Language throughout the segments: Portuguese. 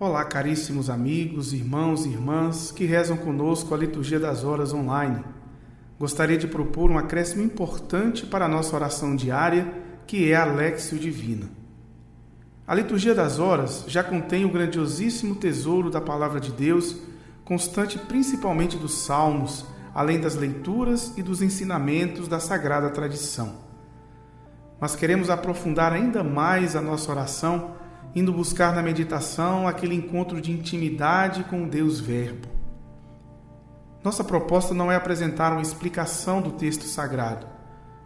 Olá, caríssimos amigos, irmãos e irmãs que rezam conosco a Liturgia das Horas online. Gostaria de propor um acréscimo importante para a nossa oração diária, que é a Léxio Divina. A Liturgia das Horas já contém o grandiosíssimo tesouro da Palavra de Deus, constante principalmente dos Salmos, além das leituras e dos ensinamentos da Sagrada Tradição. Mas queremos aprofundar ainda mais a nossa oração, indo buscar na meditação aquele encontro de intimidade com o Deus Verbo. Nossa proposta não é apresentar uma explicação do texto sagrado,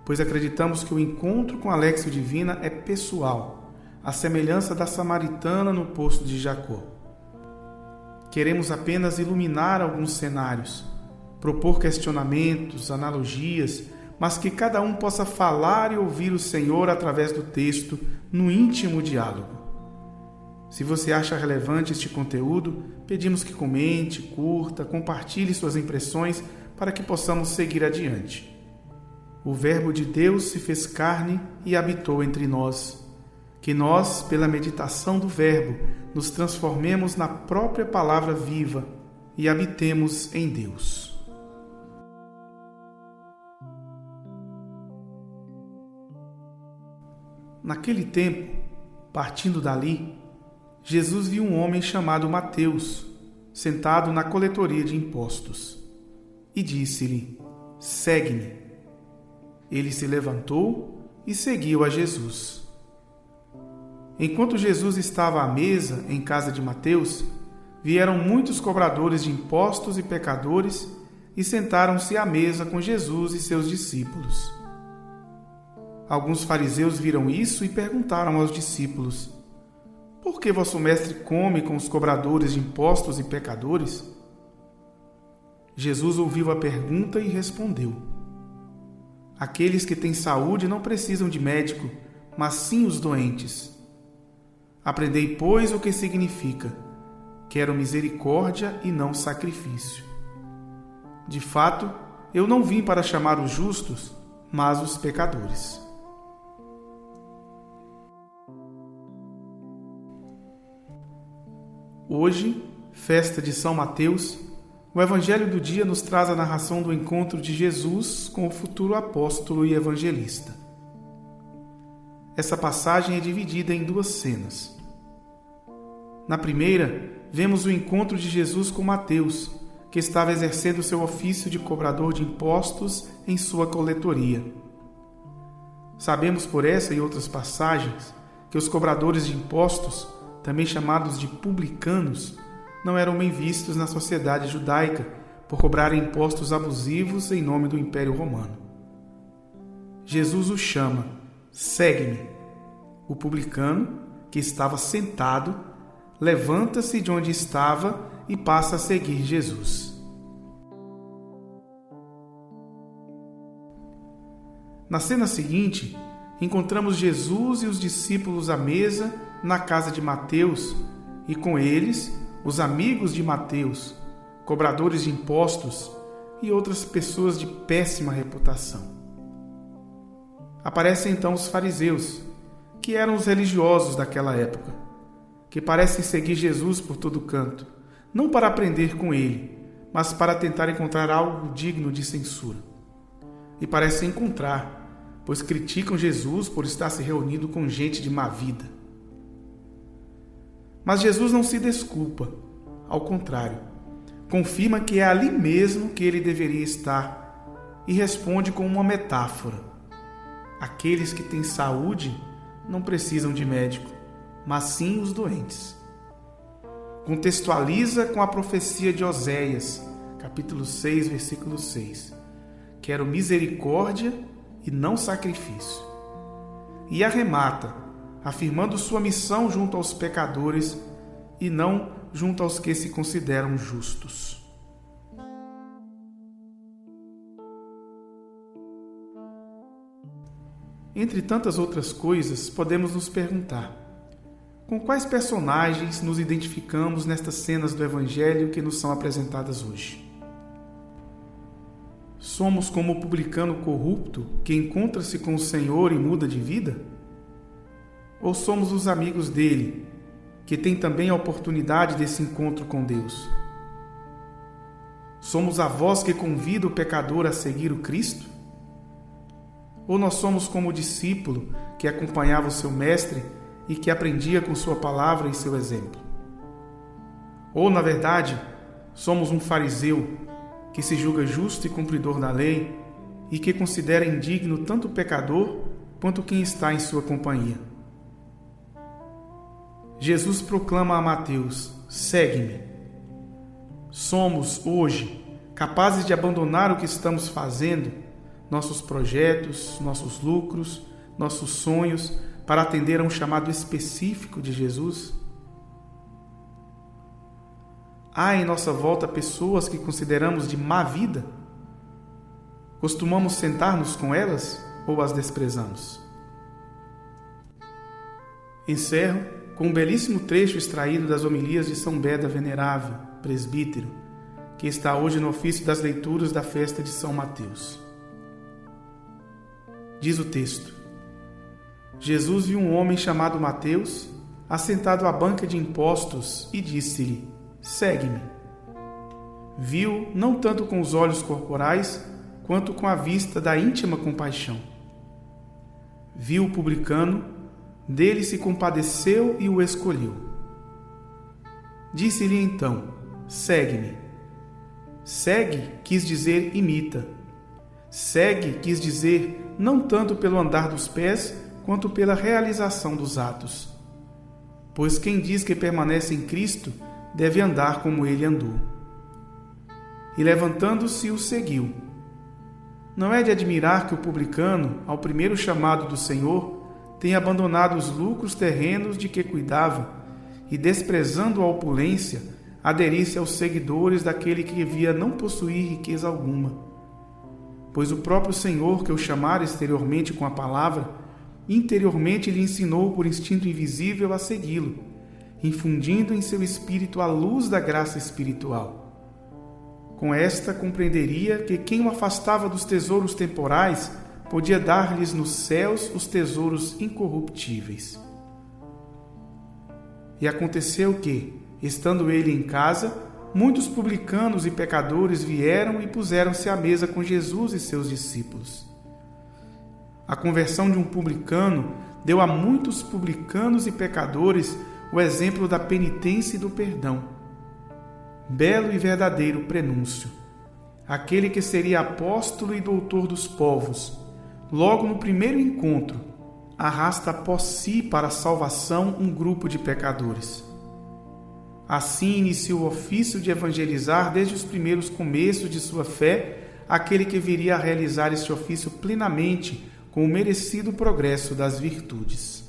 pois acreditamos que o encontro com a Léxio Divina é pessoal, à semelhança da samaritana no poço de Jacó. Queremos apenas iluminar alguns cenários, propor questionamentos, analogias, mas que cada um possa falar e ouvir o Senhor através do texto no íntimo diálogo. Se você acha relevante este conteúdo, pedimos que comente, curta, compartilhe suas impressões para que possamos seguir adiante. O Verbo de Deus se fez carne e habitou entre nós. Que nós, pela meditação do Verbo, nos transformemos na própria palavra viva e habitemos em Deus. Naquele tempo, partindo dali, Jesus viu um homem chamado Mateus, sentado na coletoria de impostos, e disse-lhe: "Segue-me." Ele se levantou e seguiu a Jesus. Enquanto Jesus estava à mesa em casa de Mateus, vieram muitos cobradores de impostos e pecadores e sentaram-se à mesa com Jesus e seus discípulos. Alguns fariseus viram isso e perguntaram aos discípulos: "Por que vosso mestre come com os cobradores de impostos e pecadores?" Jesus ouviu a pergunta e respondeu: "Aqueles que têm saúde não precisam de médico, mas sim os doentes. Aprendei, pois, o que significa: quero misericórdia e não sacrifício. De fato, eu não vim para chamar os justos, mas os pecadores." Hoje, festa de São Mateus, o Evangelho do dia nos traz a narração do encontro de Jesus com o futuro apóstolo e evangelista. Essa passagem é dividida em duas cenas. Na primeira, vemos o encontro de Jesus com Mateus, que estava exercendo seu ofício de cobrador de impostos em sua coletoria. Sabemos por essa e outras passagens que os cobradores de impostos, também chamados de publicanos, não eram bem vistos na sociedade judaica por cobrarem impostos abusivos em nome do Império Romano. Jesus o chama: "Segue-me." O publicano, que estava sentado, levanta-se de onde estava e passa a seguir Jesus. Na cena seguinte, encontramos Jesus e os discípulos à mesa na casa de Mateus, e com eles os amigos de Mateus, cobradores de impostos e outras pessoas de péssima reputação. Aparecem então os fariseus, que eram os religiosos daquela época, que parecem seguir Jesus por todo canto, não para aprender com ele, mas para tentar encontrar algo digno de censura. E parecem encontrar, pois criticam Jesus por estar se reunindo com gente de má vida. Mas Jesus não se desculpa, ao contrário, confirma que é ali mesmo que ele deveria estar e responde com uma metáfora: aqueles que têm saúde não precisam de médico, mas sim os doentes. Contextualiza com a profecia de Oséias, capítulo 6, versículo 6. Quero misericórdia e não sacrifício. E arremata, afirmando sua missão junto aos pecadores e não junto aos que se consideram justos. Entre tantas outras coisas, podemos nos perguntar: com quais personagens nos identificamos nestas cenas do Evangelho que nos são apresentadas hoje? Somos como o publicano corrupto que encontra-se com o Senhor e muda de vida? Ou somos os amigos dele, que tem também a oportunidade desse encontro com Deus? Somos a voz que convida o pecador a seguir o Cristo? Ou nós somos como o discípulo que acompanhava o seu mestre e que aprendia com sua palavra e seu exemplo? Ou, na verdade, somos um fariseu que se julga justo e cumpridor da lei e que considera indigno tanto o pecador quanto quem está em sua companhia? Jesus proclama a Mateus: segue-me. Somos, hoje, capazes de abandonar o que estamos fazendo, nossos projetos, nossos lucros, nossos sonhos, para atender a um chamado específico de Jesus? Há em nossa volta pessoas que consideramos de má vida? Costumamos sentar-nos com elas ou as desprezamos? Encerro com um belíssimo trecho extraído das homilias de São Beda Venerável, presbítero, que está hoje no ofício das leituras da festa de São Mateus. Diz o texto: Jesus viu um homem chamado Mateus, assentado à banca de impostos, e disse-lhe: segue-me. Viu não tanto com os olhos corporais, quanto com a vista da íntima compaixão. Viu o publicano, dele se compadeceu e o escolheu. Disse-lhe então: segue-me. Segue quis dizer imita. Segue quis dizer não tanto pelo andar dos pés, quanto pela realização dos atos. Pois quem diz que permanece em Cristo deve andar como ele andou. E levantando-se o seguiu. Não é de admirar que o publicano, ao primeiro chamado do Senhor, tenha abandonado os lucros terrenos de que cuidava e, desprezando a opulência, aderisse aos seguidores daquele que via não possuir riqueza alguma. Pois o próprio Senhor, que o chamara exteriormente com a palavra, interiormente lhe ensinou por instinto invisível a segui-lo, infundindo em seu espírito a luz da graça espiritual. Com esta compreenderia que quem o afastava dos tesouros temporais podia dar-lhes nos céus os tesouros incorruptíveis. E aconteceu que, estando ele em casa, muitos publicanos e pecadores vieram e puseram-se à mesa com Jesus e seus discípulos. A conversão de um publicano deu a muitos publicanos e pecadores o exemplo da penitência e do perdão. Belo e verdadeiro prenúncio. Aquele que seria apóstolo e doutor dos povos, logo no primeiro encontro, arrasta após si para a salvação um grupo de pecadores. Assim inicia o ofício de evangelizar desde os primeiros começos de sua fé aquele que viria a realizar este ofício plenamente com o merecido progresso das virtudes.